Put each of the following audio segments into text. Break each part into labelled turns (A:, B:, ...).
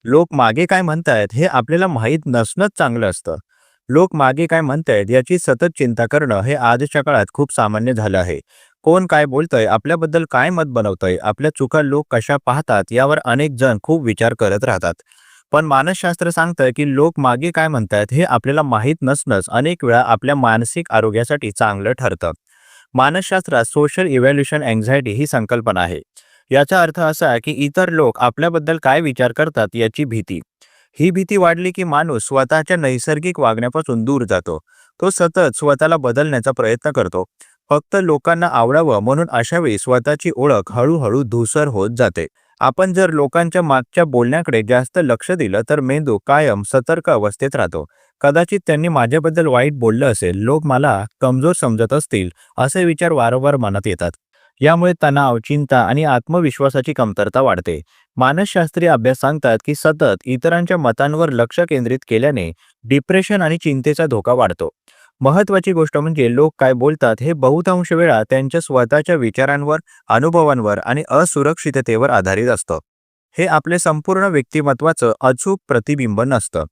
A: लोक मागे काय म्हणतायत हे आपल्याला माहीत नसणंच चांगलं असतं. लोक मागे काय म्हणतायत याची सतत चिंता करणं हे आजच्या काळात खूप सामान्य झालं आहे. कोण काय बोलतंय, आपल्याबद्दल काय मत बनवतंय, आपल्या चुका लोक कशा पाहतात यावर अनेक जण खूप विचार करत राहतात. पण मानसशास्त्र सांगतं की लोक मागे काय म्हणतायत हे आपल्याला माहीत नसणंच अनेक वेळा आपल्या मानसिक आरोग्यासाठी चांगलं ठरतं. मानसशास्त्रात सोशल इव्हॅल्युएशन अँक्झायटी ही संकल्पना आहे. याचा अर्थ असा आहे की इतर लोक आपल्याबद्दल काय विचार करतात याची भीती. ही भीती वाढली की माणूस स्वतःच्या नैसर्गिक वागण्यापासून दूर जातो. तो सतत स्वतःला बदलण्याचा प्रयत्न करतो. फक्त लोकांना आवडावं म्हणून अशावेळी स्वतःची ओळख हळूहळू धूसर होत जाते. आपण जर लोकांच्या मागच्या बोलण्याकडे जास्त लक्ष दिलं तर मेंदू कायम सतर्क अवस्थेत राहतो. कदाचित त्यांनी माझ्याबद्दल वाईट बोललं असेल, लोक मला कमजोर समजत असतील, असे विचार वारंवार मनात येतात. यामुळे तणाव, चिंता आणि आत्मविश्वासाची कमतरता वाढते. मानसशास्त्रीय अभ्यास सांगतात की सतत इतरांच्या मतांवर लक्ष केंद्रित केल्याने डिप्रेशन आणि चिंतेचा धोका वाढतो. महत्वाची गोष्ट म्हणजे लोक काय बोलतात हे बहुतांश वेळा त्यांच्या स्वतःच्या विचारांवर, अनुभवांवर आणि असुरक्षिततेवर आधारित असतं. हे आपले संपूर्ण व्यक्तिमत्वाचं अचूक प्रतिबिंब नसतं.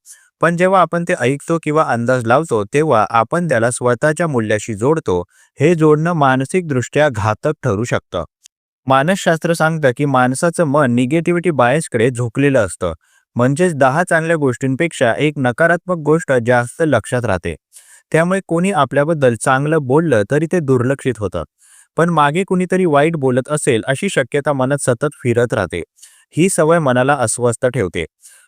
A: पण जेव्हा आपण ते ऐकतो किंवा अंदाज लावतो तेव्हा आपण त्याला स्वतःच्या मूल्याशी जोडतो. हे जोडणं मानसिकदृष्ट्या घातक ठरू शकतं. मानसशास्त्र सांगतं की माणसाचं मन निगेटिव्हिटी बायसकडे झोकलेलं असतं. म्हणजेच 10 चांगल्या गोष्टींपेक्षा एक नकारात्मक गोष्ट जास्त लक्षात राहते. त्यामुळे कोणी आपल्याबद्दल चांगलं बोललं तरी ते दुर्लक्षित होतं. पण मागे कुणीतरी वाईट बोलत असेल अशी शक्यता मनात सतत फिरत राहते. ही सवय मनाला अस्वस्थ ठेवते.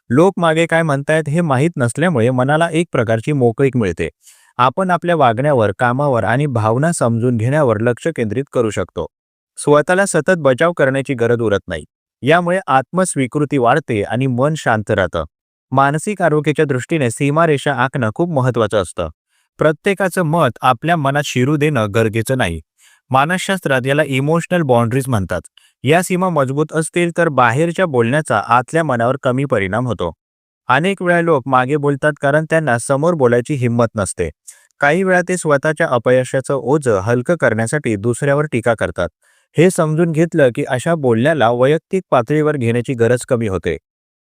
A: लोक मागे काय म्हणतायत हे माहीत नसल्यामुळे मनाला एक प्रकारची मोकळीक मिळते. आपण आपल्या वागण्यावर, कामावर आणि भावना समजून घेण्यावर लक्ष केंद्रित करू शकतो. स्वतःला सतत बचाव करण्याची गरज उरत नाही. यामुळे आत्मस्वीकृती वाढते आणि मन शांत राहतं. मानसिक आरोग्याच्या दृष्टीने सीमारेषा आखणं खूप महत्त्वाचं असतं. प्रत्येकाचं मत आपल्या मनात शिरू देणं गरजेचं नाही. मानसशास्त्रात याला इमोशनल बाउंड्रीज म्हणतात. या सीमा मजबूत असतील तर बाहेरच्या बोलण्याचा आतल्या मनावर कमी परिणाम होतो. अनेक वेळा लोक मागे बोलतात कारण त्यांना समोर बोलायची हिंमत नसते. काही वेळा ते स्वतःच्या अपयशाचं ओझं हलकं करण्यासाठी दुसऱ्यावर टीका करतात. हे समजून घेतलं की अशा बोलण्याला वैयक्तिक पातळीवर घेण्याची गरज कमी होते.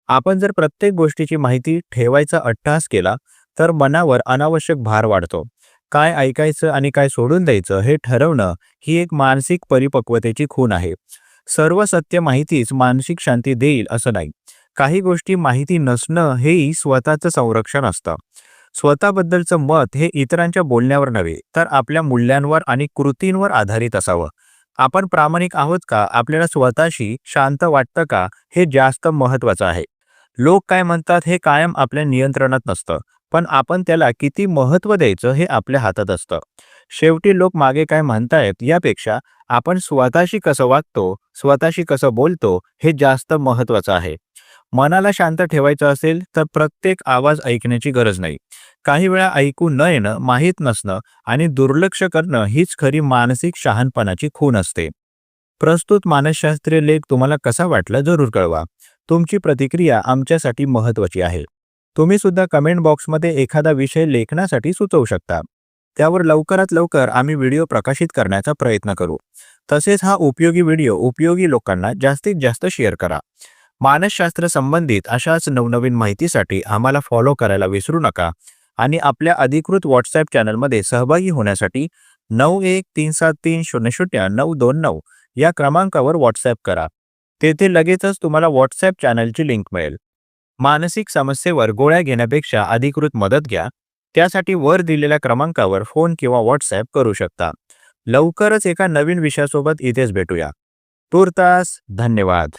A: आपण जर प्रत्येक गोष्टीची माहिती ठेवायचा अट्टहास केला तर मनावर अनावश्यक भार वाढतो. काय ऐकायचं आणि काय सोडून द्यायचं हे ठरवणं ही एक मानसिक परिपक्वतेची खूण आहे. सर्व सत्य माहितीच मानसिक शांती देईल असं नाही. काही गोष्टी माहिती नसणं हेही स्वतःचं संरक्षण असतं. स्वतःबद्दलचं मत हे इतरांच्या बोलण्यावर नव्हे तर आपल्या मूल्यांवर आणि कृतींवर आधारित असावं. आपण प्रामाणिक आहोत का, आपल्याला स्वतःशी शांत वाटतं का, हे जास्त महत्त्वाचं आहे. लोक काय म्हणतात हे कायम आपल्या नियंत्रणात नसतं, पण आपण त्याला किती महत्त्व द्यायचं हे आपल्या हातात असतं. शेवटी लोक मागे काय म्हणतायत यापेक्षा आपण स्वतःशी कसं वागतो, स्वतःशी कसं बोलतो हे जास्त महत्त्वाचं आहे. मनाला शांत ठेवायचं असेल तर प्रत्येक आवाज ऐकण्याची गरज नाही. काही वेळा ऐकू न येणं, माहीत नसणं आणि दुर्लक्ष करणं हीच खरी मानसिक शहाणपणाची खूण असते. प्रस्तुत मानसशास्त्रीय लेख तुम्हाला कसा वाटला जरूर कळवा. तुमची प्रतिक्रिया आमच्यासाठी महत्त्वाची आहे. तुम्ही सुद्धा कमेंट बॉक्समध्ये एखादा विषय लेखनासाठी सुचवू शकता. त्यावर लवकरात लवकर आम्ही व्हिडिओ प्रकाशित करण्याचा प्रयत्न करू. तसेच हा उपयोगी व्हिडिओ उपयोगी लोकांना जास्तीत जास्त शेअर करा. मानसशास्त्र संबंधित अशाच नवनवीन माहितीसाठी आम्हाला फॉलो करायला विसरू नका आणि आपल्या अधिकृत व्हॉट्सॲप चॅनलमध्ये सहभागी होण्यासाठी 9137300929 या क्रमांकावर व्हॉट्सॲप करा. तेथे लगेचच तुम्हाला व्हॉट्सॲप चॅनलची लिंक मिळेल. मानसिक समस्येवर गोळ्या घेण्यापेक्षा अधिकृत मदत घ्या. त्यासाठी वर दिलेल्या क्रमांकावर फोन किंवा व्हॉट्सॲप करू शकता. लवकरच एका नवीन विषयासोबत इथेच भेटूया. तूर्तास धन्यवाद.